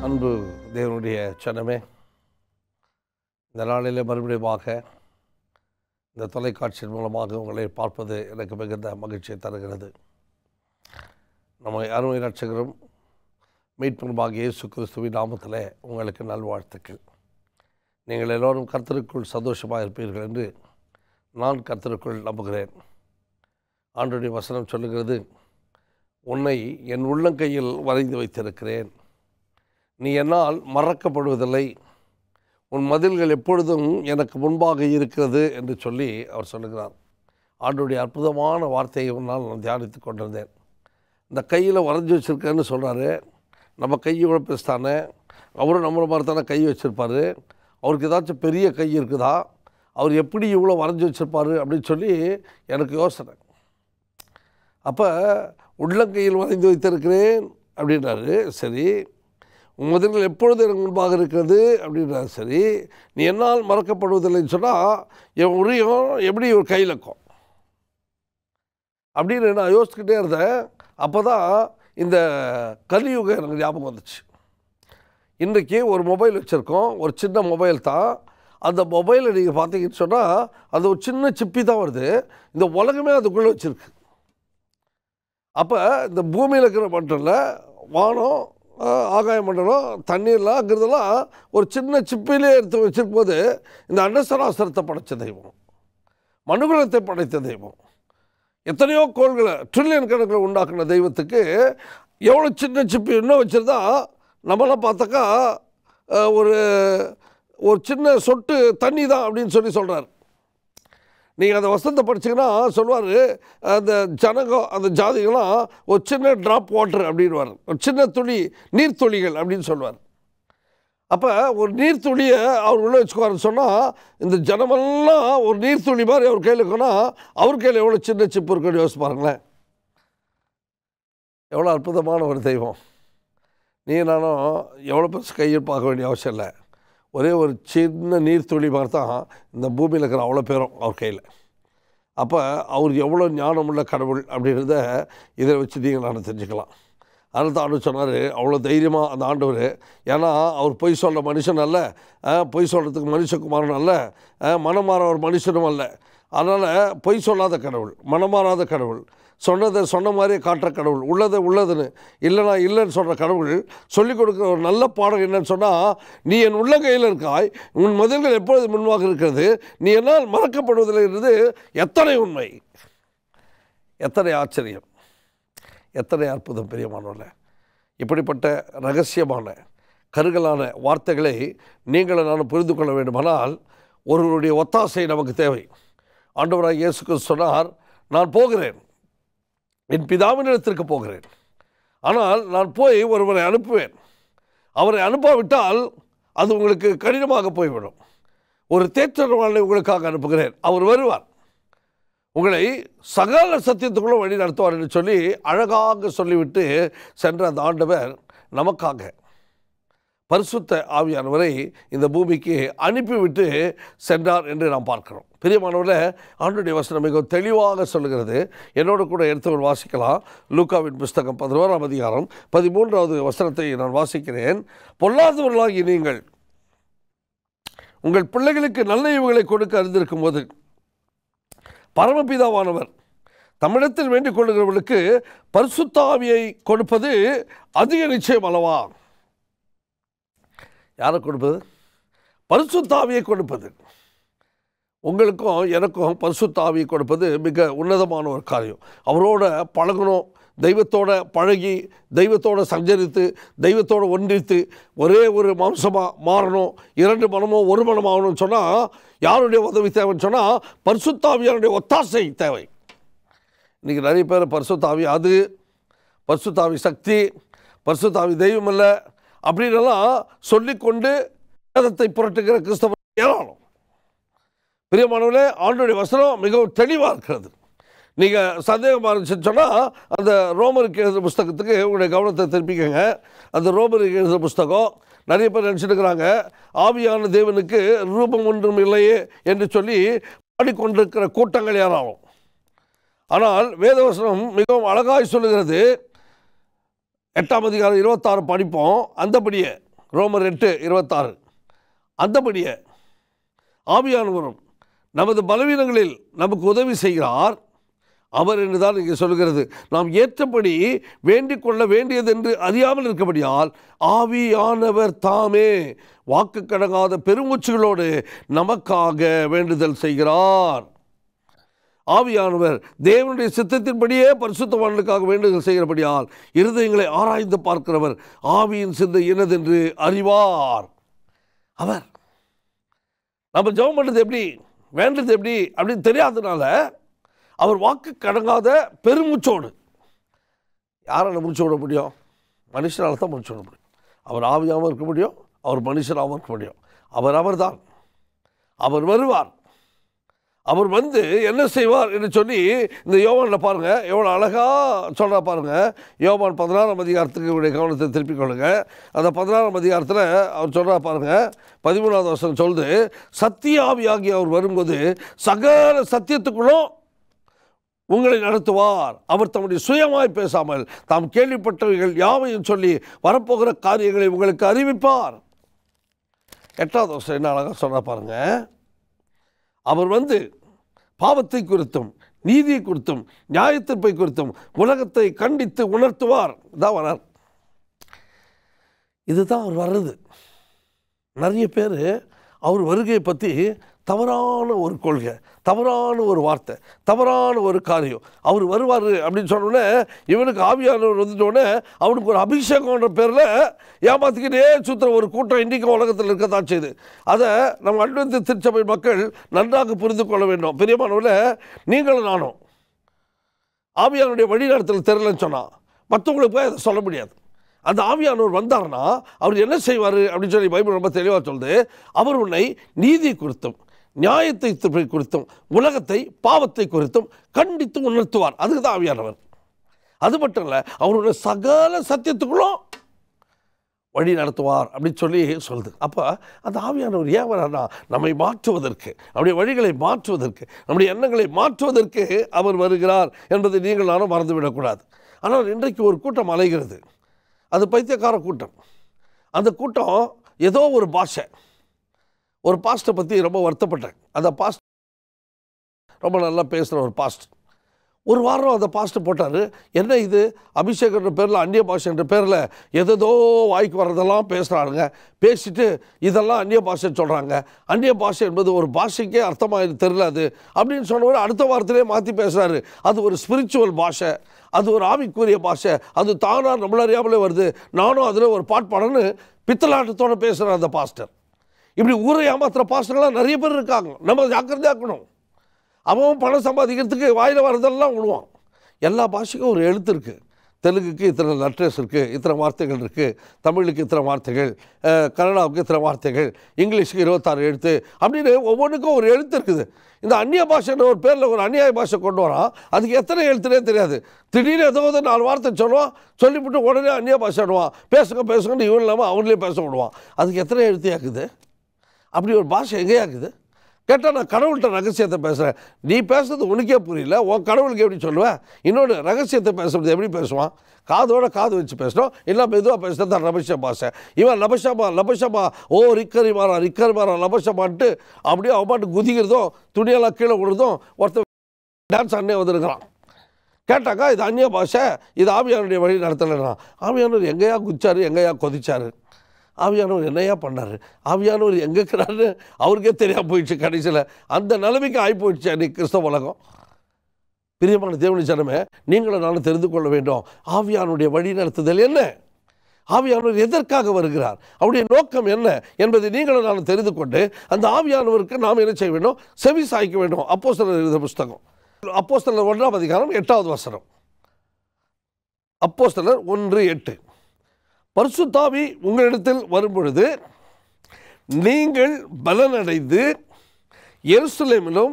அன்பு தேவனுடைய சனமே, இந்த நாளிலே மறுபடியுமாக இந்த தொலைக்காட்சியின் மூலமாக உங்களை பார்ப்பது எனக்கு மிகுந்த மகிழ்ச்சியை தருகிறது. நம்ம அருமை ரட்சகரும் மீட்புமாகிய இயேசு கிறிஸ்துவின் நாமத்திலே உங்களுக்கு நல்வாழ்த்துக்கள். நீங்கள் எல்லோரும் கர்த்தருக்குள் சந்தோஷமாக இருப்பீர்கள் என்று நான் கர்த்தருக்குள் நம்புகிறேன். ஆண்டவருடைய வசனம் சொல்லுகிறது, உன்னை என் உள்ளங்கையில் வரைந்து வைத்திருக்கிறேன், நீ என்னால் மறக்கப்படுவதில்லை, உன் மதில்கள் எப்பொழுதும் எனக்கு முன்பாக இருக்கிறது என்று சொல்லி அவர் சொல்லுகிறார். ஆண்டவருடைய அற்புதமான வார்த்தையை நான் தியானித்து கொண்டிருந்தேன். இந்த கையில் வரைஞ்சி வச்சுருக்கேன்னு சொல்கிறாரு. நம்ம கையோட பெருசானே, அவரும் நம்மளை மாதிரி தானே கை வச்சுருப்பார். அவருக்கு ஏதாச்சும் பெரிய கை இருக்குதா? அவர் எப்படி இவ்வளோ வரைஞ்சி வச்சுருப்பார் அப்படின்னு சொல்லி எனக்கு யோசனை. அப்போ உள்ளங்கையில் வரைந்து வைத்திருக்கிறேன் அப்படின்றாரு. சரி, உன் மதில்கள் எப்பொழுது எனக்கு முன்பாக இருக்கிறது அப்படின்றாரு. சரி, நீ என்னால் மறக்கப்படுவதில்லைன்னு சொன்னால் என் உரியம் எப்படி ஒரு கையிலக்கும் அப்படின்னு நான் யோசிச்சுக்கிட்டே இருந்தேன். அப்போ தான் இந்த கலியுகம் எனக்கு ஞாபகம் வந்துச்சு. இன்றைக்கி ஒரு மொபைல் வச்சுருக்கோம், ஒரு சின்ன மொபைல் தான். அந்த மொபைலை நீங்கள் பார்த்தீங்கன்னு சொன்னால் அது ஒரு சின்ன சிப்பி தான் வருது. இந்த உலகமே அதுக்குள்ளே வச்சுருக்கு. அப்போ இந்த பூமியில் இருக்கிற மண்டல வானம், ஆகாய மண்டலம், தண்ணீர்லாம்ங்கிறதெல்லாம் ஒரு சின்ன சிப்பிலே எடுத்து வச்சிருக்கும் போது இந்த அண்டசராசரத்தை படைத்த தெய்வம், மனுகுலத்தை படைத்த தெய்வம், எத்தனையோ கோள்களை ட்ரில்லியன் கணக்கில் உண்டாக்குன தெய்வத்துக்கு எவ்வளோ சின்ன சிப்பி இன்னும் வச்சுருந்தா நம்மளாம் பார்த்தாக்கா ஒரு ஒரு சின்ன சொட்டு தண்ணி தான் அப்படின்னு சொல்லி சொல்கிறார். நீங்கள் அந்த வசனத்தை படிச்சிங்கன்னா சொல்லுவார், அந்த ஜனகம், அந்த ஜாதிகள்லாம் ஒரு சின்ன ட்ராப் வாட்டர் அப்படின்வார், ஒரு சின்ன துளி, நீர்த்துளிகள் அப்படின்னு சொல்லுவார். அப்போ ஒரு நீர்த்துளியை அவர் உள்ளே வச்சுக்குவார்னு சொன்னால் இந்த ஜனமெல்லாம் ஒரு நீர்த்துளி மாதிரி அவர் கையில் இருக்குன்னா அவர் கையில் எவ்வளோ சின்ன சிப்பு இருக்குன்னு யோசிச்சு பாருங்களேன். எவ்வளோ அற்புதமான ஒரு தெய்வம். நீ நானும் எவ்வளோ பெருசு கையில் பார்க்க வேண்டிய அவசியம் இல்லை. ஒரே ஒரு சின்ன நீர்த்துளி மாதிரி தான் இந்த பூமியில் இருக்கிற அவ்வளோ பேரும் அவர் கையில். அப்போ அவர் எவ்வளோ ஞானமுள்ள கடவுள் அப்படின்றத இதை வச்சு நீங்கள் நான் தெரிஞ்சுக்கலாம். அதனால தான் ஆண்டு சொன்னார், அவ்வளோ தைரியமாக அந்த ஆண்டவர். ஏன்னா அவர் பொய் சொல்ல மனுஷன் அல்ல, பொய் சொல்கிறதுக்கு மனுஷகுமாரன் அல்ல, மனமாற ஒரு மனுஷனும் அல்ல. அதனால் பொய் சொல்லாத கடவுள், மனமாறாத கடவுள், சொன்னதை சொன்ன மாதிரியே காட்டுற கடவுள், உள்ளதை உள்ளதுன்னு இல்லைனா இல்லைன்னு சொல்கிற கடவுள் சொல்லிக் கொடுக்குற ஒரு நல்ல பாடம் என்னன்னு சொன்னால், நீ என் உள்ளங்கையில் இருக்காய், உன் மதில்கள் எப்பொழுது முன்பாக இருக்கிறது, நீ என்னால் மறக்கப்படுவதில்லை என்பது எத்தனை உண்மை, எத்தனை ஆச்சரியம், எத்தனை அற்புதம் பிரியமானவர்களே. இப்படிப்பட்ட ரகசியமான கருகலான வார்த்தைகளை நீங்களும் நான் புரிந்து கொள்ள வேண்டுமானால் ஒருவருடைய ஒத்தாசை நமக்கு தேவை. ஆண்டவராகிய இயேசு கிறிஸ்து சொன்னார், நான் போகிறேன், என் பிதாவினிடத்திற்கு போகிறேன், ஆனால் நான் போய் ஒருவரை அனுப்புவேன், அவரை அனுப்பாவிட்டால் அது உங்களுக்கு கடினமாக போய்விடும். ஒரு தேற்றவாளனை உங்களுக்காக அனுப்புகிறேன், அவர் வருவார், உங்களை சகல சத்தியத்துக்குள்ள வழி நடத்துவார் என்று சொல்லி அழகாக சொல்லிவிட்டு சென்ற அந்த ஆண்டவர் நமக்காக பரிசுத்த ஆவியானவரை இந்த பூமிக்கு அனுப்பிவிட்டு சென்றார் என்று நாம் பார்க்கிறோம். பிரியமானவர்களே, ஆண்டவருடைய வசனம் மிகவும் தெளிவாக சொல்லுகிறது. என்னோடு கூட எடுத்தவர் வாசிக்கலாம். லூக்காவின் புஸ்தகம் 11ஆம் அதிகாரம் 13வது வசனத்தை நான் வாசிக்கிறேன். பொல்லாதவர்களாகி நீங்கள் உங்கள் பிள்ளைகளுக்கு நல்ல ஈவுகளை கொடுக்க அறிந்திருக்கும் போது பரமபிதாவானவர் தமிழத்தில் வேண்டிக் கொள்ளுகிறவர்களுக்கு பரிசுத்த ஆவியை கொடுப்பது அதிக நிச்சயம் அல்லவா? யாரை கொடுப்பது? பரிசுத்த ஆவியை கொடுப்பது. உங்களுக்கும் எனக்கும் பரிசுத்த ஆவியை கொடுப்பது மிக உன்னதமான ஒரு காரியம். அவரோட பழகணும், தெய்வத்தோட பழகி, தெய்வத்தோடு சஞ்சரித்து, தெய்வத்தோடு ஒன்றித்து ஒரே ஒரு மாம்சமாக மாறணும், இரண்டு மனமோ ஒரு மனமாகணும்னு சொன்னால் யாருடைய உதவி தேவைன்னு சொன்னால் பரிசுத்த ஆவியாருடைய ஒத்தாசை தேவை. இன்றைக்கி நிறைய பேர் பரிசுத்த ஆவி அது, பரிசுத்த ஆவி சக்தி, பரிசுத்த ஆவி தெய்வம் இல்லை அப்படின்னெல்லாம் சொல்லிக்கொண்டு வேதத்தை புரட்டுகிற கிறிஸ்தவ ஏராளம். பிரியமானவர்களே, ஆண்டவருடைய வசனம் மிகவும் தெளிவாக இருக்கிறது. நீங்கள் சந்தேகமாக இருந்துச்சுன்னு சொன்னால் அந்த ரோமருக்கு எழுதுகிற புஸ்தகத்துக்கு உங்களுடைய கவனத்தை திருப்பிக்கங்க. அந்த ரோமருக்கு எழுதுகிற புஸ்தகம் நிறைய பேர் நினச்சிட்டு இருக்கிறாங்க ஆவியான தேவனுக்கு ரூபம் ஒன்றும் இல்லையே என்று சொல்லி பாடிக்கொண்டிருக்கிற கூட்டங்கள் யாராலும். ஆனால் வேதவசனம் மிகவும் அழகாய் சொல்லுகிறது. 8ஆம் அதிகாரம் 26 படிப்போம். அந்தபடியே ரோமர் 8:26. அந்தபடியே ஆவியானவரும் நமது பலவீனங்களில் நமக்கு உதவி செய்கிறார். அவர் என்றுதான் இங்கே சொல்கிறது. நாம் ஏற்றபடி வேண்டிக் கொள்ள வேண்டியதென்று அறியாமல் இருக்கபடியால் ஆவியானவர் தாமே வாக்கு கடங்காத பெருமூச்சுகளோடு நமக்காக வேண்டுதல் செய்கிறார். ஆவியானவர் தேவனுடைய சித்தத்தின்படியே பரிசுத்தவான்களுக்காக வேண்டுதல் செய்கிறபடியால் இருதயங்களை ஆராய்ந்து பார்க்கிறவர் ஆவியின் சிந்தை என்னதென்று அறிவார். அவர் நம்ம ஜெபம் பண்ணுறது எப்படி, வேண்டது எப்படி அப்படின்னு தெரியாததுனால அவர் வாக்கு கடங்காத பெருமூச்சோடு, யாரால் மூச்சு விட முடியும்? மனுஷனால் தான் மூச்சு விட முடியும். அவர் ஆவியாகவும் இருக்க முடியும், அவர் மனுஷனாகவும் இருக்க முடியும். அவர் தான். அவர் வருவார். அவர் வந்து என்ன செய்வார் என்று சொல்லி இந்த யோவானில் பாருங்கள், எவ்வளோ அழகாக சொல்கிறா பாருங்கள். யோவான் 16ஆம் அதிகாரத்துக்கு உடைய கவனத்தை திருப்பிக் கொள்ளுங்கள். அந்த 16ஆம் அதிகாரத்தில் அவர் சொல்கிறா பாருங்கள், 13வது வசனம் சொல்லுது, சத்திய ஆவியாகி அவர் வரும்போது சகல சத்தியத்துக்குள்ளும் உங்களை நடத்துவார். அவர் தம்முடைய சுயமாய் பேசாமல் தாம் கேள்விப்பட்டவைகள் யாவையும் சொல்லி வரப்போகிற காரியங்களை உங்களுக்கு அறிவிப்பார். 8வது வருஷம் என்ன அழகாக சொல்ல பாருங்க. அவர் வந்து பாவத்தை குறித்தும் நீதியை குறித்தும் நியாயத்தீர்ப்பை குறித்தும் உலகத்தை கண்டித்து உணர்த்துவார். இதான் வரார். இதுதான் அவர் வர்றது. நிறைய பேர் அவர் வருகையை பற்றி தவறான ஒரு கொள்கை, தவறான ஒரு வார்த்தை, தவறான ஒரு காரியம். அவர் வருவார் அப்படின்னு சொன்னோடனே இவனுக்கு ஆவியானவர் வந்துட்டோடனே அவனுக்கு ஒரு அபிஷேகம்ன்ற பேரில் ஏமாத்திக்கிட்டே சுற்றுற ஒரு கூட்டம் இன்றைக்கும் உலகத்தில் இருக்கத்தான் செய்யுது. அதை நம்ம அட்வென்டிஸ்ட் திருச்சபை மக்கள் நன்றாக புரிந்து கொள்ள வேண்டும். பிரியமானவர்களே, நீங்களும் நானும் ஆவியானுடைய வழிநடத்தல் தெரியலன்னு சொன்னால் மற்றவங்களுக்கு போய் அதை சொல்ல முடியாது. அந்த ஆவியானவர் வந்தார்னா அவர் என்ன செய்வார் அப்படின்னு சொல்லி பைபிள் ரொம்ப தெளிவாக சொல்லுது. அவர் உன்னை நீதி குறித்தும் நியாயத்தை குறித்தும் உலகத்தை பாவத்தை குறித்தும் கண்டித்து உணர்த்துவார். அதுக்கு தான் ஆவியானவர். அது மட்டும் இல்லை, அவருடைய சகல சத்தியத்துக்குள்ளும் வழி நடத்துவார் அப்படின்னு சொல்லி சொல்லுது. அப்போ அந்த ஆவியானவர் ஏன் வரானா? நம்மை மாற்றுவதற்கு, நம்முடைய வழிகளை மாற்றுவதற்கு, நம்முடைய எண்ணங்களை மாற்றுவதற்கு அவர் வருகிறார் என்பதை நீங்கள் நானும் மறந்துவிடக்கூடாது. ஆனால் இன்றைக்கு ஒரு கூட்டம் அலைகிறது. அது பைத்தியக்கார கூட்டம். அந்த கூட்டம் ஏதோ ஒரு பாஷை, ஒரு பாஸ்ட்டை பற்றி ரொம்ப வருத்தப்பட்டேன். அந்த பாஸ்ட் ரொம்ப நல்லா பேசுகிற ஒரு பாஸ்ட். ஒரு வாரம் அந்த பாஸ்ட்டு போட்டார். என்ன இது, அபிஷேகன்ற பேரில் அந்நிய பாஷை என்ற பேரில் எதோ வாய்க்கு வர்றதெல்லாம் பேசுகிறாருங்க. பேசிட்டு இதெல்லாம் அந்நிய பாஷைன்னு சொல்கிறாங்க. அந்நிய பாஷை என்பது ஒரு பாஷைக்கே அர்த்தமாக தெரியாது அப்படின்னு சொன்னவர் அடுத்த வாரத்திலே மாற்றி பேசுகிறாரு. அது ஒரு ஸ்பிரிச்சுவல் பாஷை, அது ஒரு ஆவிக்குரிய பாஷை, அது தானாக நம்மள அறியாமலே வருது, நானும் அதில் ஒரு பாட் பாடன்னு பித்தலாட்டத்தோடு பேசுகிறார் அந்த பாஸ்டர். இப்படி ஊரை ஏமாத்துகிற பாஸ்டர்கள்லாம் நிறைய பேர் இருக்காங்க. நம்ம ஜாக்கிரதையாக்கணும். அவன் பணம் சம்பாதிக்கிறதுக்கு வாயில் வரதெல்லாம் விடுவான். எல்லா பாஷைக்கும் ஒரு எழுத்து இருக்குது. தெலுங்குக்கு இத்தனை லெட்டர்ஸ் இருக்குது, இத்தனை வார்த்தைகள் இருக்குது. தமிழுக்கு இத்தனை வார்த்தைகள், கன்னடாவுக்கு இத்தனை வார்த்தைகள், இங்கிலீஷுக்கு 26 எழுத்து அப்படின்னு ஒவ்வொன்றுக்கும் ஒரு எழுத்து இருக்குது. இந்த அந்நிய பாஷைன்ற ஒரு பேரில் ஒரு அந்நியாய பாஷை கொண்டு வரான். அதுக்கு எத்தனை எழுத்துனே தெரியாது. திடீர்னு ஏதோ 4 வார்த்தை சொல்லுவான், சொல்லிவிட்டு உடனே அந்நிய பாஷை விடுவான். பேசுங்கன்னு இவன் இல்லாமல் அவங்களே பேச விடுவான். அதுக்கு எத்தனை எழுத்தியாக்குது? அப்படி ஒரு பாஷை எங்கேயாக்குது? கேட்டால் நான் கடவுள்கிட்ட ரகசியத்தை பேசுகிறேன். நீ பேசுறது உனக்கே புரியல, உன் கடவுளுக்கு எப்படி சொல்லுவேன்? இன்னொன்று, ரகசியத்தை பேசுகிறது எப்படி பேசுவான்? காதோட காது வச்சு பேசணும், இல்லை மெதுவாக பேசுகிறது தான் ரபஷ பாஷை. இவன் லபஷமா ஓ ரிக்கரி மாறா லபஷமான்ட்டு அப்படியே அவன் பாட்டு குதிக்கிறதும் துணியெல்லாம் கீழே விடுறதும் ஒருத்தர் டான்ஸ் அண்ணே வந்துருக்கிறான். கேட்டாக்கா இது அந்நிய பாஷை, இது ஆவியானுடைய வழி நடத்தலைன்னா. ஆவியானவர் எங்கேயா குதிச்சாரு, எங்கேயா கொதிச்சாரு? ஆவியானவர் என்னையா பண்ணார்? ஆவியானவர் எங்கே இருக்கிறாரு அவருக்கே தெரியாமல் போயிடுச்சு. கடைசியில் அந்த நிலைமைக்கு ஆகி போயிடுச்சு அன்றைக்கி கிறிஸ்தவ உலகம். பிரியமான தேவனுடைய ஜனமே, நீங்களும் நானும் தெரிந்து கொள்ள வேண்டும். ஆவியானுடைய வழி நடத்துதல் என்ன? ஆவியானவர் எதற்காக வருகிறார்? அவருடைய நோக்கம் என்ன என்பதை நீங்களும் நானும் தெரிந்து கொண்டு அந்த ஆவியானவருக்கு நாம் என்ன செய்ய வேண்டும்? செவி சாய்க்க வேண்டும். அப்போஸ்தலர் எழுதிய புஸ்தகம், அப்போஸ்தலர் 1ஆம் அதிகாரம் 8வது வசனம். அப்போஸ்தலர் 1:8. பரிசுத்தாவி உங்களிடத்தில் வரும்பொழுது நீங்கள் பலனடைந்து எருசலேமிலும்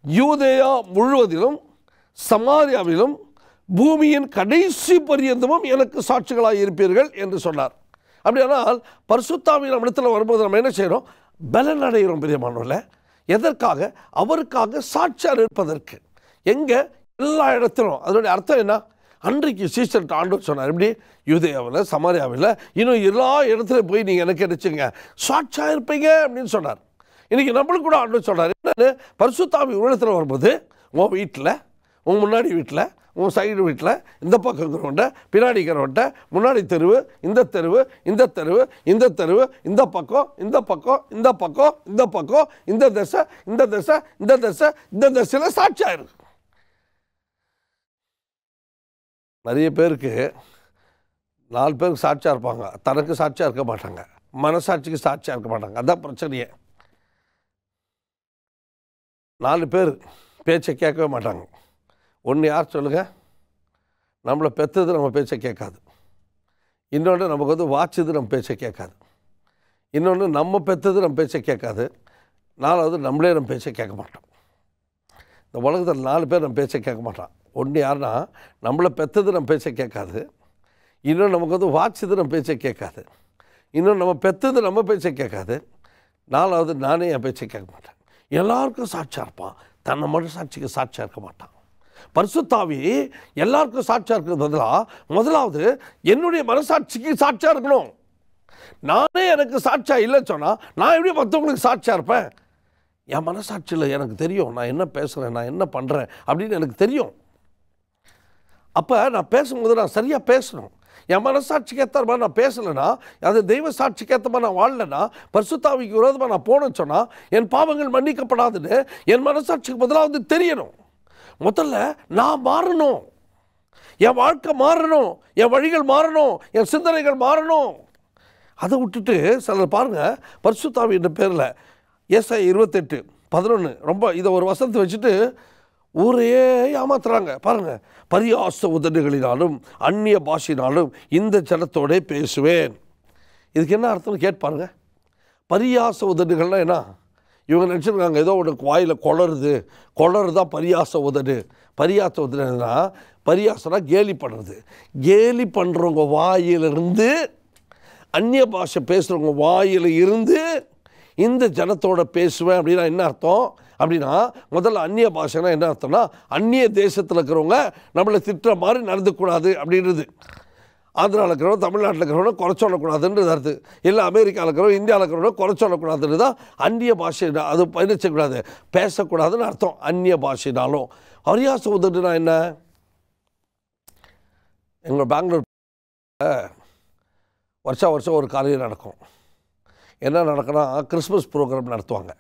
யூதேயா முழுவதிலும் சமாரியாவிலும் பூமியின் கடைசி பரியந்தமும் எனக்கு சாட்சிகளாக இருப்பீர்கள் என்று சொன்னார். அப்படியானால் பரிசுத்தாவி நம்மிடத்தில் வரும்போது நம்ம என்ன செய்கிறோம்? பலன் அடைகிறோம். பிரியமானவர்களே, எதற்காக? அவருக்காக சாட்சியாக இருப்பதற்கு. எங்கே? எல்லா இடத்திலும். அதனுடைய அர்த்தம் என்ன? அன்றைக்கு சீசர்கிட்ட ஆண்டவர் சொன்னார், எப்படி யூதேயாவில் சமாரியாவில் இன்னும் எல்லா இடத்துலையும் போய் நீங்கள் எனக்கு நினச்சிங்க சாட்சியாக இருப்பீங்க அப்படின்னு சொன்னார். இன்றைக்கி நம்மளுக்கு கூட ஆண்டவர் சொன்னார் என்னென்னு, பரிசுத்தாவி உள்ளத்தில் வரும்போது உன் வீட்டில், உன் முன்னாடி வீட்டில், உன் சைடு வீட்டில், இந்த பக்கம் இருக்கிறவன்ட்ட, பின்னாடி இருக்கிறவன்ட்ட, முன்னாடி தெருவு, இந்த தெருவு, இந்த தெருவு, இந்த தெருவு, இந்த பக்கம், இந்த பக்கம், இந்த பக்கம், இந்த பக்கம், இந்த திசை, இந்த திசை, இந்த திசை, இந்த திசையில் சாட்சியாக இருக்கு. நிறைய பேருக்கு 4 பேருக்கு சாட்சியாக இருப்பாங்க, தனக்கு சாட்சியாக இருக்க மாட்டாங்க, மனசாட்சிக்கு சாட்சியாக இருக்க மாட்டாங்க. அதுதான் பிரச்சனையே. 4 பேர் பேச்சை கேட்கவே மாட்டாங்க. ஒன்று யார் சொல்லுங்கள்? நம்மளை பெற்றது நம்ம பேச்சை கேட்காது. இன்னொன்று நமக்கு வாட்சது நம்ம பேச்சை கேட்காது. இன்னொன்று நம்ம பெற்றது நம்ம பேச்சை கேட்காது. 4வது நம்மளே நம்ம பேச்சை கேட்க மாட்டோம். இந்த உலகத்தில் 4 பேர் நம்ம பேச்சை கேட்க மாட்டான். ஒன்று யாருன்னா, நம்மளை பெற்றது நம்ம பேச்சை கேட்காது. இன்னொன்று நமக்கு வாட்சது நம்ம பேச்சை கேட்காது. இன்னொன்று நம்ம பெற்றது நம்ம பேச்சை கேட்காது. 4வது நானே என் பேச்சை கேட்க மாட்டேன். எல்லாருக்கும் சாட்சியாக இருப்பான், தன்னை மட்டும் சாட்சிக்கு சாட்சியாக இருக்க மாட்டான். பரிசுத்தாவி எல்லாருக்கும் சாட்சியாக இருக்கிறது பதிலாக முதலாவது என்னுடைய மனசாட்சிக்கு சாட்சியாக இருக்கணும். நானே எனக்கு சாட்சியாக இல்லைன்னு சொன்னால் நான் எப்படி மற்றவங்களுக்கு சாட்சியாக இருப்பேன்? என் மனசாட்சியில் எனக்கு தெரியும் நான் என்ன பேசுகிறேன், நான் என்ன பண்ணுறேன் அப்படின்னு எனக்கு தெரியும். அப்போ நான் பேசும்போது நான் சரியாக பேசணும். என் மனசாட்சிக்கு ஏற்ற மாதிரி நான் பேசலைன்னா, அது தெய்வ சாட்சிக்கு ஏற்ற மாதிரி நான் வாழலைன்னா, பரிசுத்தாவிக்கு விரோதமாக நான் போனேன்னு சொன்னால் என் பாவங்கள் மன்னிக்கப்படாதுன்னு என் மனசாட்சிக்கு முதலாவது தெரியணும். முதல்ல நான் மாறணும், என் வாழ்க்கை மாறணும், என் வழிகள் மாறணும், என் சிந்தனைகள் மாறணும். அதை விட்டுட்டு சிலர் பாருங்கள், பரிசுத்தாவி என்ற பேரில் ஏசாயா 28:11 ரொம்ப இதை ஒரு வசனத்தை வச்சுட்டு ஊரையே ஏமாத்துறாங்க பாருங்கள். பரியாச உதடுகளினாலும் அந்நிய பாஷையினாலும் இந்த ஜனத்தோட பேசுவேன். இதுக்கு என்ன அர்த்தம்னு கேட்பாருங்க. பரியாச உதடுகள்னால் என்ன? இவங்க நினச்சிருக்காங்க ஏதோ உனக்கு வாயில் கொளருது தான் பரியாச உதடு. பரியாச உதடுனா, பரியாசனா கேலி பண்ணுறது. கேலி பண்ணுறவங்க வாயிலிருந்து, அந்நிய பாஷை பேசுகிறவங்க வாயில் இருந்து இந்த ஜனத்தோட பேசுவேன் அப்படின்னா என்ன அர்த்தம்? அப்படின்னா முதல்ல அந்நிய பாஷைனா என்ன அர்த்தம்னா, அந்நிய தேசத்தில் இருக்கிறவங்க நம்மளை திட்டுற மாதிரி நடந்துக்கூடாது அப்படின்றது. ஆந்திராவில் இருக்கிறவங்க, தமிழ்நாட்டில் இருக்கிறவங்க குறை சொல்லக்கூடாதுன்றது அர்த்தம். இல்லை அமெரிக்காவில் இருக்கிறவங்க, இந்தியாவில் இருக்கிறவங்க குறை சொல்லக்கூடாதுன்னு தான் அந்நிய பாஷை. அது பயணிச்சக்கூடாது, பேசக்கூடாதுன்னு அர்த்தம். அந்நிய பாஷைனாலும் பரியாச உதடுனா என்ன? எங்கள் பெங்களூர் வருஷம் ஒரு காரியம் நடக்கும். என்ன நடக்குன்னா, கிறிஸ்மஸ் ப்ரோக்ராம் நடத்துவாங்க.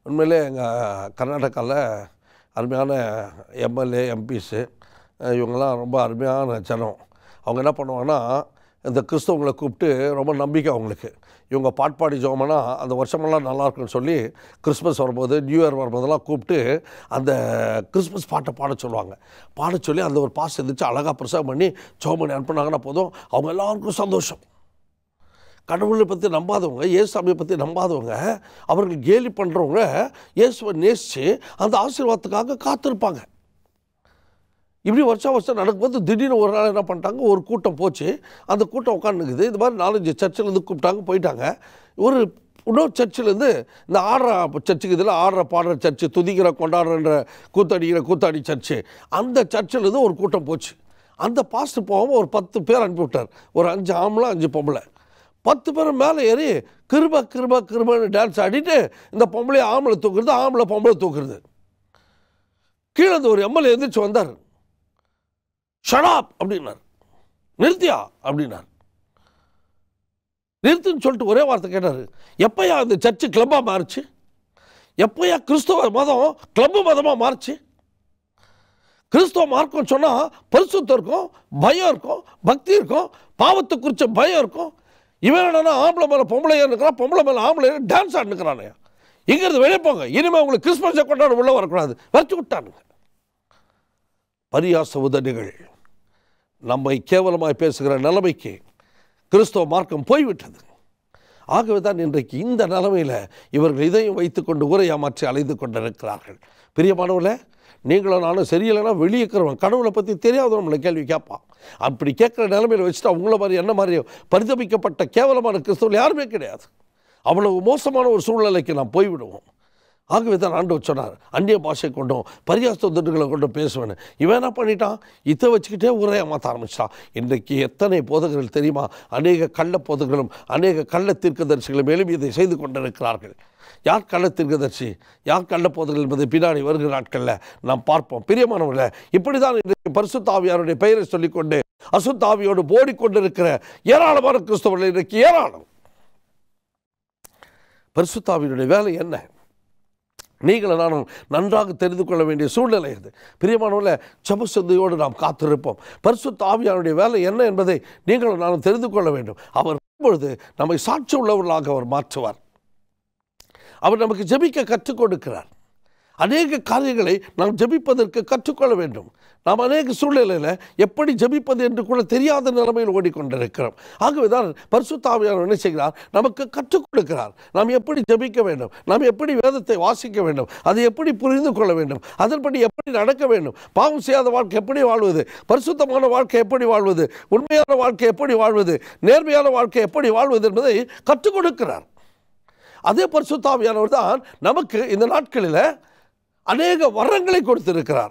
உண்மையிலே எங்கள் கர்நாடகாவில் அருமையான எம்எல்ஏ எம்பிஸு இவங்கெல்லாம் ரொம்ப அருமையான ஜனம். அவங்க என்ன பண்ணுவாங்கன்னா, இந்த கிறிஸ்தவங்களை கூப்பிட்டு ரொம்ப நம்பிக்கை அவங்களுக்கு. இவங்க பாட்பாடி ஜோமனா அந்த வருஷமெல்லாம் நல்லாயிருக்குன்னு சொல்லி கிறிஸ்மஸ் வரும்போது, நியூ இயர் வரும்போதெல்லாம் கூப்பிட்டு அந்த கிறிஸ்மஸ் பாட்டை பாட சொல்லுவாங்க. பாட சொல்லி அந்த ஒரு பாஸ் இருந்துச்சு அழகாக பிரசவம் பண்ணி ஜோம் பண்ணி அனுப்புனாங்கன்னா போதும், அவங்க எல்லாருக்கும் சந்தோஷம். கடவுளை பற்றி நம்பாதவங்க, இயேசுவை பற்றி நம்பாதவங்க, அவர்கள் கேலி பண்ணுறவங்க இயேசுவை நேசித்து அந்த ஆசீர்வாதத்துக்காக காத்திருப்பாங்க. இப்படி வருஷம் நடக்கும்போது திடீர்னு ஒரு நாள் என்ன பண்ணிட்டாங்க, ஒரு கூட்டம் போச்சு. அந்த கூட்டம் உட்காந்துக்குது. இது மாதிரி 4-5 சர்ச்சிலேருந்து கூப்பிட்டாங்க, போயிட்டாங்க. ஒரு இன்னொரு சர்ச்சிலேருந்து இந்த ஆடுற சர்ச்சுக்கு இதில் ஆடுற பாடுற சர்ச்சு, துதிக்கிற கொண்டாடுற கூத்தாடி சர்ச்சு, அந்த சர்ச்சிலேருந்து ஒரு கூட்டம் போச்சு. அந்த பாஸ்டர் போகாமல் ஒரு 10 பேர் அனுப்பிவிட்டார். ஒரு 5 ஆம்பளை 5 பொம்பளை. 10 பேர் மேலே ஏறி கிருபன்னு டான்ஸ் ஆடிட்டு இந்த பொம்பளை ஆம்பளை தூக்குறது, ஆம்பளை பொம்பளை தூக்குறது. கீழே இந்த ஒரு எம்எல்ஏ எழுந்திரிச்சு வந்தார். ஷடாப் அப்படின்னார். நிறுத்தியா அப்படின்னார். நிறுத்துன்னு சொல்லிட்டு ஒரே வார்த்தை கேட்டார், எப்போயா இந்த சர்ச்சு கிளப்பாக மாறுச்சு? எப்போயா கிறிஸ்தவ மதம் கிளப்பு மதமாக மாறுச்சு? கிறிஸ்தவ மார்க்கம் சொன்னால் பரிசுத்தம் இருக்கும், பயம் இருக்கும், பக்தி இருக்கும், பாவத்தை குறித்த பயம் இருக்கும். இவன் என்னன்னா ஆம்பளை மேலே பொம்பளை இருக்கிறான், பொம்பளை மேலே ஆம்பளை டான்ஸ் ஆடுனுக்கிறானே. இங்கிருந்து வெளியே போங்க, இனிமேல் உங்களுக்கு கிறிஸ்மஸை கொண்டாட உள்ளே வரக்கூடாது, வச்சு விட்டானுங்க. பரியாச உதடுகள் நம்மை கேவலமாய் பேசுகிற நிலைமைக்கு கிறிஸ்தவ மார்க்கம் போய்விட்டது. ஆகவே தான் இன்றைக்கு இந்த நிலைமையில் இவர்கள் இதையும் வைத்துக்கொண்டு ஊரை ஏமாற்றி அலைந்து கொண்டிருக்கிறார்கள். பிரியமானவர்களே, நீங்களும் நானும் சரியில்லைன்னா வெளியே இருக்கிறவன் கடவுளை பற்றி தெரியாத நம்மளை கேள்வி கேட்பான். அப்படி கேட்குற நிலைமையில் வச்சுட்டு அவங்கள மாதிரி என்ன மாதிரி பரிதபிக்கப்பட்ட கேவலமான கிறிஸ்தவர்கள் யாருமே கிடையாது. அவ்வளவு மோசமான ஒரு சூழ்நிலைக்கு நாம் போய்விடுவோம். ஆகவே தான் ஆண்டவர் சொன்னார், அந்நிய பாஷை கொண்டும் பரியாச துண்டுகளை கொண்டும் பேசுவேன்னு. இவன் என்ன பண்ணிட்டான்? இதை வச்சுக்கிட்டே ஊரை ஏமாற்ற ஆரம்பிச்சிட்டான். இன்றைக்கு எத்தனை போதகர்கள் தெரியுமா? அநேக கள்ள போதகர்களும் அநேக கள்ள தீர்க்கதரிசிகளும் மேலும் இதை செய்து கொண்டிருக்கிறார்கள். யார் கள்ள தீர்க்கதரிசி, யார் கள்ள போதகர்கள் என்பதை பின்னாடி வருகிற நாட்களில் நாம் பார்ப்போம். பிரியமானவர்களே, இப்படி தான் இன்றைக்கு பரிசுத்த ஆவியாருடைய பெயரை சொல்லிக்கொண்டு அசுத்த ஆவியோடு ஓடிக்கொண்டிருக்கிற ஏராளமான கிறிஸ்தவர்கள் இன்றைக்கு ஏராளம். பரிசுத்த ஆவியினுடைய வேலை என்ன? நீங்களும் நானும் நன்றாக தெரிந்து கொள்ள வேண்டிய சூழ்நிலை இது. பிரியமானவர்களே, ஜெப சிந்தையோடு நாம் காத்திருப்போம். பரிசுத்த ஆவியாருடைய வேலை என்ன என்பதை நீங்களும் நானும் தெரிந்து கொள்ள வேண்டும். அவர் வரும்பொழுது நம்மை சாட்சி உள்ளவர்களாக அவர் மாற்றுவார். அவர் நமக்கு ஜெபிக்க கற்றுக் கொடுக்கிறார். அநேக காரியங்களை நாம் ஜெபிப்பதற்கு கற்றுக்கொள்ள வேண்டும். நாம் அநேக சூழ்நிலையில் எப்படி ஜெபிப்பது என்று கூட தெரியாத நிலைமையில் ஓடிக்கொண்டிருக்கிறோம். ஆகவே தான் பரிசுத்த ஆவியானவர் என்ன செய்கிறார்? நமக்கு கற்றுக் கொடுக்கிறார். நாம் எப்படி ஜெபிக்க வேண்டும், நாம் எப்படி வேதத்தை வாசிக்க வேண்டும், அதை எப்படி புரிந்து கொள்ள வேண்டும், அதன்படி எப்படி நடக்க வேண்டும், பாவம் செய்யாத வாழ்க்கை எப்படி வாழ்வது, பரிசுத்தமான வாழ்க்கை எப்படி வாழ்வது, உண்மையான வாழ்க்கை எப்படி வாழ்வது, நேர்மையான வாழ்க்கை எப்படி வாழ்வது என்பதை கற்றுக் கொடுக்கிறார். அதே பரிசுத்த ஆவியானவர் தான் நமக்கு இந்த நாட்களில் அநேக வரங்களை கொடுத்திருக்கிறார்.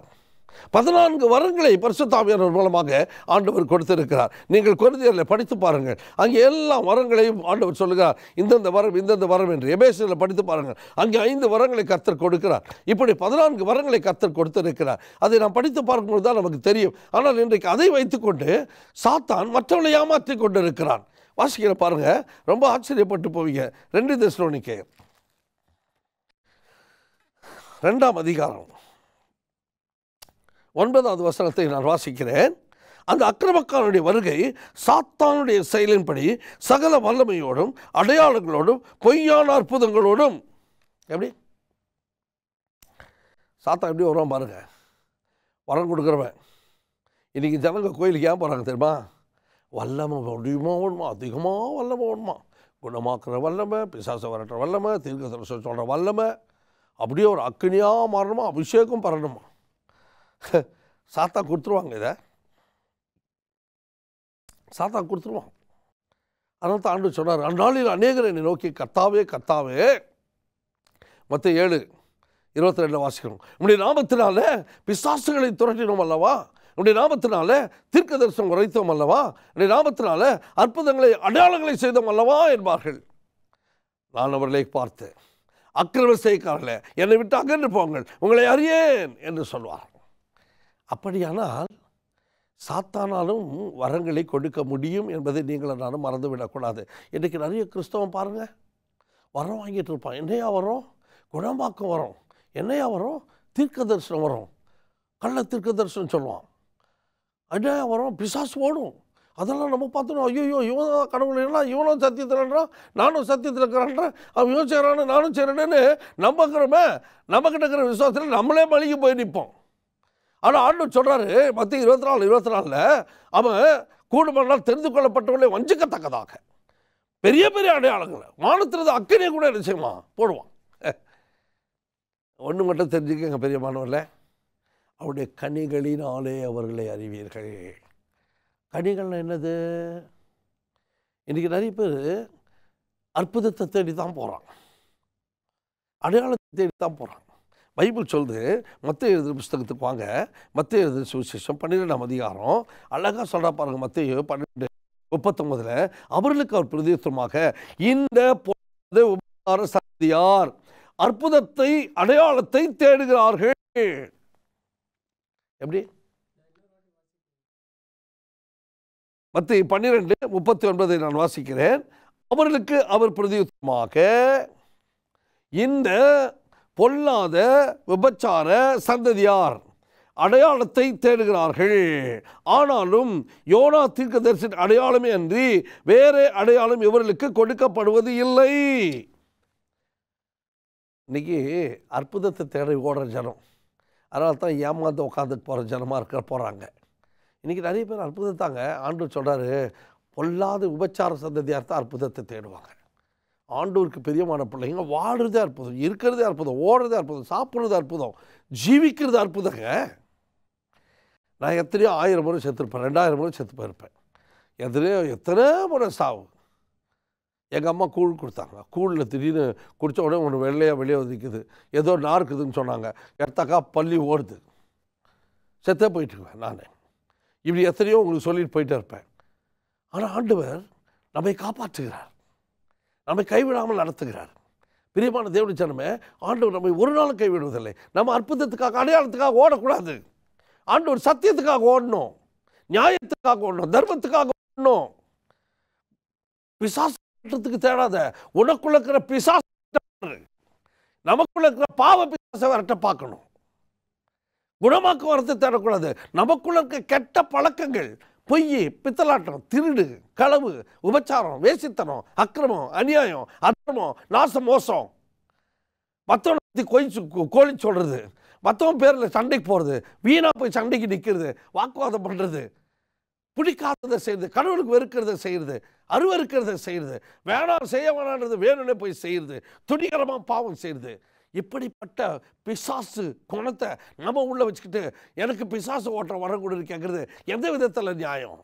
14 வரங்களை பரிசுத்த ஆவியானவர் மூலமாக ஆண்டவர் கொடுத்திருக்கிறார். நீங்கள் கொரிந்தியரில் படித்து பாருங்கள். அங்கே எல்லா வரங்களையும் ஆண்டவர் சொல்லுகிறார், இந்தந்த வரம் இந்தந்த வரம் என்று. எபேசியரில் படித்து பாருங்கள், அங்கே 5 வரங்களை கர்த்தர் கொடுக்கிறார். இப்படி 14 வரங்களை கர்த்தர் கொடுத்திருக்கிறார். அதை நாம் படித்து பார்க்கும்போது தான் நமக்கு தெரியும். ஆனால் இன்றைக்கு அதை வைத்துக்கொண்டு சாத்தான் மற்றவர்களை ஏமாற்றி கொண்டு இருக்கிறான். வாசிக்கிற பாருங்க, ரொம்ப ஆச்சரியப்பட்டு போவீங்க. 2 தெசலோனிக்கேயர் 2ஆம் அதிகாரம் 9வது வசனத்தை நான் வாசிக்கிறேன். அந்த அக்கிரமக்காரனுடைய வருகை சாத்தானுடைய செயலின்படி சகல வல்லமையோடும் அடையாளங்களோடும் பொய்யான அற்புதங்களோடும். எப்படி சாத்தான் எப்படி வருவான் பாருங்க. வரம் கொடுக்குறவன். இன்றைக்கி ஜனங்க கோயிலுக்கு ஏன் போகிறாங்க தெரியுமா? வல்லமை முடியுமா வேணுமா, அதிகமாக வல்லமை வேணுமா, குணமாக்குற வல்லமை, பிசாசை வரட்டுற வல்லமை, தீர்க்கதரிசனம் சொல்கிற வல்லமை, அப்படியே ஒரு அக்கினியாக மாறணுமா, அபிஷேகம் பரணுமா. சாத்தா கொடுத்துருவாங்க. இதை சாத்தா கொடுத்துருவான். அதனால தான் ஆண்டவர் சொன்னார், அந்நாளில் அநேகரை என்னை நோக்கி கர்த்தாவே கர்த்தாவே, மத்தேயு 7:22 வாசிக்கணும், உம்முடைய நாமத்தினால பிசாசுகளை துரட்டினோம் அல்லவா, உடைய நாமத்தினால தீர்க்க தரிசனம் உரைத்தோம் அல்லவா, உடைய நாமத்தினால அற்புதங்களை அடையாளங்களை செய்தோம் அல்லவா என்பார்கள். நான் அவர்களை பார்த்து, அக்கிரம செய்யக்காரர்களே, என்னை விட்டு அகன்று போங்கள், உங்களை அறியேன் என்று சொல்வார். அப்படியானால் சாத்தானாலும் வரங்களை கொடுக்க முடியும் என்பதை நீங்களும் நானும் மறந்துவிடக்கூடாது. இன்றைக்கு நிறைய கிறிஸ்தவம் பாருங்கள், வரம் வாங்கிட்டு இருப்பான். என்னையா வரும்? குணமாக்கம் வரும். என்னையா வரும்? தீர்க்க தரிசனம் வரும். கள்ள தீர்க்க தரிசனம் சொல்லுவான். அடையா வரும். பிசாசு ஓடும். அதெல்லாம் நம்ம பார்த்தோம், ஐயோ இவன் கடவுள் எல்லாம், இவனும் சத்தியத்தில்ன்றான், நானும் சத்தியத்தில் இருக்கிறான்றேன், அவன் இவன் செய்கிறான்னு நானும் செய்கிறேன்னு நம்பக்கிறோமே. நம்மக்கிட்ட இருக்கிற விசுவாசத்தில் நம்மளே மலிகி போய் நிற்போம். ஆனால் ஆண்டவர் சொல்கிறாரு மத்தேயு 24:24, அவன் கூடுமானால் தெரிந்து கொள்ளப்பட்டவர்களே வஞ்சிக்கத்தக்கதாக பெரிய பெரிய அடையாளங்களை வானத்திலிருந்து அக்கறையை கூட என்ன செய்வான்? போடுவான். ஒன்று மட்டும் தெரிஞ்சுக்கங்க பெரியமானவர்களே, அவருடைய கனிகளினாலே அவர்களை அறிவீர்கள். கனிகள்னா என்னது? இன்றைக்கி நிறைய பேர் அற்புதத்தை தேடி தான் போகிறாங்க, அடையாளத்தை தேடி தான் போகிறாங்க. பைபிள் சொல்லுது, மத்தேயு எழுதின புஸ்தகத்துக்கு வாங்க, மத்தேயு எழுதின சுவிசேஷம் 12ஆம் அதிகாரம் அழகாக சொல்கிறா பாருங்க. மத்தேயு 12:39, அவர்களுக்கு அவர் பிரதியுத்தரமாக, இந்த உபகார சந்ததியார் அற்புதத்தை அடையாளத்தை தேடுகிறார்கள். எப்படி? மத்தேயு 12:39 நான் வாசிக்கிறேன். அவர்களுக்கு அவர் பிரதியுத்தரமாக, இந்த பொல்லாத விபச்சார சந்ததியார் அடையாளத்தை தேடுகிறார்கள், ஆனாலும் யோனா தீர்க்கதரிசியின் அடையாளமே அன்றி வேறு அடையாளம் இவர்களுக்கு கொடுக்கப்படுவது இல்லை. இன்னைக்கு அற்புதத்தை தேடி ஓடுற ஜனம், அதனால தான் ஏமாந்து உட்காந்துட்டு போகிற ஜனமாக போகிறாங்க. இன்றைக்கி நிறைய பேர் அற்புதத்தாங்க. ஆண்டவர் சொல்கிறாரு, பொல்லாத விபச்சார சந்ததியார் தான் அற்புதத்தை தேடுவாங்க. ஆண்டவருக்கு பிரியமான பிள்ளைங்க வாடுறதே அற்புதம், இருக்கிறதே அற்புதம், ஓடுறதே அற்புதம், சாப்பிட்றது அற்புதம், ஜீவிக்கிறது அற்புதங்க. நான் எத்தனையோ 1000 முறை செத்துருப்பேன், 2000 முறை செத்து போயிருப்பேன். எத்தனை முறை சாவு. எங்கள் அம்மா கூழ் கொடுத்தாங்க. கூழில் திடீர்னு குடித்த உடனே ஒன்று வெள்ளையாக வெளியே ஒதுக்குது, ஏதோ நார்க்குதுன்னு சொன்னாங்க. எடுத்தாக்கா பள்ளி ஓடுது, செத்தே போயிட்டுருவேன் நான். இப்படி எத்தனையோ உங்களுக்கு சொல்லிட்டு போயிட்டே இருப்பேன். ஆனால் ஆண்டவர் நம்மை காப்பாற்றுகிறார், நம்மை கைவிடாமல் நடத்துகிறார். பிரியமான தேவனுடைய ஜனமே, ஆண்டவர் நம்மை ஒரு நாளும் கைவிடுவதில்லை. நம்ம அற்புதத்துக்காக அடையாளத்துக்காக ஓடக்கூடாது. ஆண்டவர் சத்தியத்துக்காக ஓடணும், நியாயத்துக்காக ஓடணும், தர்மத்துக்காக ஓடணும். பிசாசத்துக்கு தேடாத, உனக்குள்ள இருக்கிற பிசாசு, நமக்குள்ள இருக்கிற பாவ பிசாசை வரட்ட பார்க்கணும். குணமாக்க வரத்தை தேடக்கூடாது. நமக்குள்ள இருக்க கெட்ட பழக்கங்கள், பொய், பித்தலாட்டம், திருடு, களவு, உபச்சாரம், வேசித்தனம், அக்கிரமம், அநியாயம், அக்கிரமம், நாசம், மோசம், மற்றவனை கோழி சொல்றது, மற்றவன் பேரில் சண்டைக்கு போகிறது, வீணாக போய் சண்டைக்கு நிற்கிறது, வாக்குவாதம் பண்ணுறது, பிடிக்காததை செய்கிறது, கடவுளுக்கு வெறுக்கிறத செய்கிறது, அருவருக்கிறத செய்கிறது, வேணாம் செய்ய வேணான்றது வேணும்னே போய் செய்கிறது, துணிகரமாக பாவம் செய்கிறது. இப்படிப்பட்ட பிசாசு குணத்தை நம்ம உள்ள வச்சுக்கிட்டு எனக்கு பிசாசு ஓட்ட வரக்கூடாது கேட்குறது எந்த விதத்தில் நியாயம்?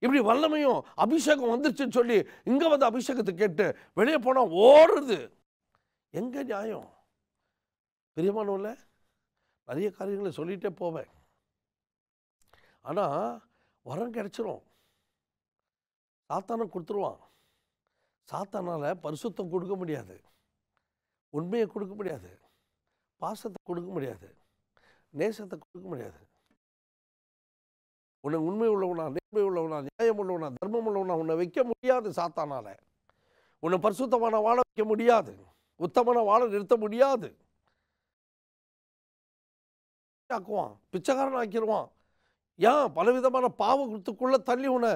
இப்படி வல்லமையும் அபிஷேகம் வந்துருச்சுன்னு சொல்லி இங்கே வந்து அபிஷேகத்தை கேட்டு வெளியே போனால் ஓடுறது எங்கே நியாயம்? பிரியமானவல்ல, நிறைய காரியங்களை சொல்லிகிட்டே போவேன். ஆனால் வரம் கிடைச்சிரும், சாத்தானை கொடுத்துருவான். சாத்தானால் பரிசுத்தம் கொடுக்க முடியாது, உண்மையை கொடுக்க முடியாது, பாசத்தை கொடுக்க முடியாது, நேசத்தை கொடுக்க முடியாது. உன்னை உண்மை உள்ளவனா, நேர்மை உள்ளவனா, நியாயம் உள்ளவனா, தர்மம் உள்ளவனா உன்னை வைக்க முடியாது. சாத்தானால உன்னை பரிசுத்தமான வாழ வைக்க முடியாது, உத்தமமான வாழ நிறுத்த முடியாது. ஆக்குவான், பிச்சைக்காரன் ஆக்கிடுவான். ஏன்? பலவிதமான பாவத்துக்குள்ள தள்ளி உன்னை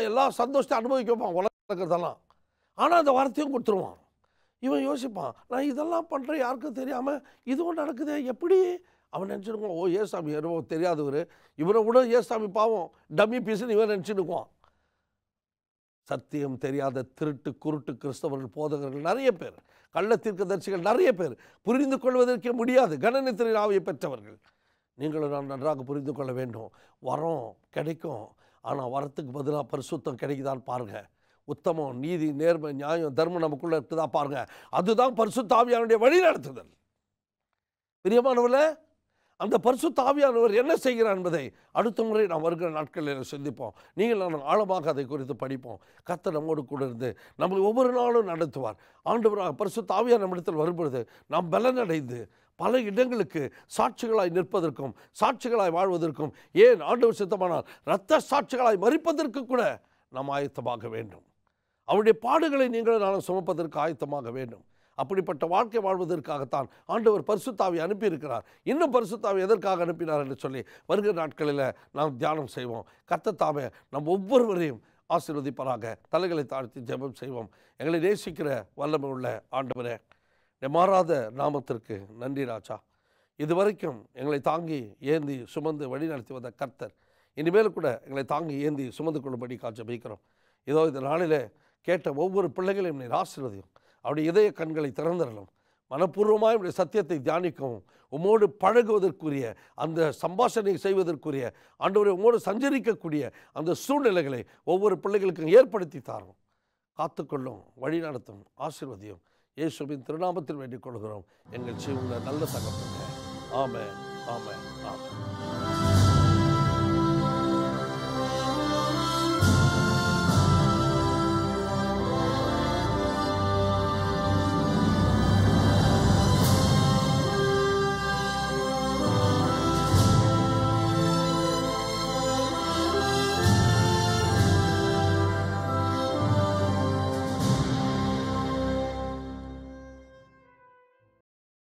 எல்லா சந்தோஷத்தை அனுபவிக்க வைப்பான், உலகம் இருக்கிறதெல்லாம். ஆனால் அந்த வார்த்தையும் கொடுத்துருவான். இவன் யோசிப்பான், நான் இதெல்லாம் பண்ணுறேன் யாருக்கும் தெரியாமல் இதுவும் நடக்குது எப்படி? அவன் நினச்சிருக்குவான், ஓ ஏசாமி யாரோ தெரியாதவர், இவனை விட ஏசாமி பாவம் டம்மி பீஸுன்னு இவன் நினச்சிருக்குவான். சத்தியம் தெரியாத திருட்டு குருட்டு கிறிஸ்தவர்கள், போதகர்கள் நிறைய பேர், கள்ள தீர்க்கதரிசிகள் நிறைய பேர், புரிந்து கொள்வதற்கே முடியாது கணனித்திரை ஆவியை பெற்றவர்கள். நீங்களும் நான் நன்றாக புரிந்து கொள்ள வேண்டும். வரம் கிடைக்கும், ஆனால் வரத்துக்கு பதிலாக பரிசுத்தம் கிடைக்குதான்னு பாருங்கள். உத்தமம், நீதி, நேர்மை, நியாயம், தர்மம் நமக்குள்ளே இருக்குதா பாருங்க. அதுதான் பரிசுத்த ஆவியானுடைய வழி நடத்துதல். பிரியமானவர்களே, அந்த பரிசுத்த ஆவியானவர் என்ன செய்கிறார் என்பதை அடுத்த முறை நாம் வருகிற நாட்களில் சிந்திப்போம். நீங்கள் நான் ஆழமாக அதை குறித்து படிப்போம். கர்த்தர் நம்மோடு கூட இருந்து நம்மளை ஒவ்வொரு நாளும் நடத்துவார். ஆண்டவராக பரிசுத்த ஆவியார் நம்மிடத்தில் வரும்பொழுது நாம் பலனடைந்து பல இடங்களுக்கு சாட்சிகளாய் நிற்பதற்கும் சாட்சிகளாய் வாழ்வதற்கும், ஏன் ஆண்டவர் சித்தமானால் இரத்த சாட்சிகளாய் மரிப்பதற்கு கூட நாம் ஆயத்தமாக வேண்டும். அவருடைய பாடுகளை நீங்கள் நான் சுமப்பதற்கு ஆயத்தமாக வேண்டும். அப்படிப்பட்ட வாழ்க்கை வாழ்வதற்காகத்தான் ஆண்டவர் பரிசுத்த ஆவியை அனுப்பியிருக்கிறார். இன்னும் பரிசுத்த ஆவியை எதற்காக அனுப்பினார் என்று சொல்லி வருகிற நாட்களில் நாம் தியானம் செய்வோம். கர்த்தர் தாமே நம் ஒவ்வொருவரையும் ஆசீர்வதிப்பாராக. தலைகளை தாழ்த்தி ஜெபம் செய்வோம். எங்களை நேசிக்கிற வல்லமை உள்ள ஆண்டவரே, மாறாத நாமத்திற்கு நன்றி ராஜா. இதுவரைக்கும் எங்களை தாங்கி ஏந்தி சுமந்து வழி நடத்தி வந்த கர்த்தர் இனிமேல் கூட எங்களை தாங்கி ஏந்தி சுமந்து கொள்ளும்படி ஜெபிக்கிறோம். இதோ இந்த நாளிலே கேட்ட ஒவ்வொரு பிள்ளைகளையும் நீர் ஆசீர்வதியும். அவருடைய இதய கண்களை திறந்தரலும், மனப்பூர்வமாக உடைய சத்தியத்தை தியானிக்கவும், உம்மோடு பழகுவதற்குரிய அந்த சம்பாஷணை செய்வதற்குரிய ஆண்டவரை உம்மோடு சஞ்சரிக்கக்கூடிய அந்த சூழ்நிலைகளை ஒவ்வொரு பிள்ளைகளுக்கும் ஏற்படுத்தி தாரும். காத்துக்கொள்ளும், வழி நடத்தும், ஆசீர்வதியும். இயேசுவின் திருநாமத்தில் வேண்டிக் கொள்கிறோம் எங்கள் ஜீவனுள்ள நல்ல தகப்பனே. ஆமென், ஆமென், ஆமென்.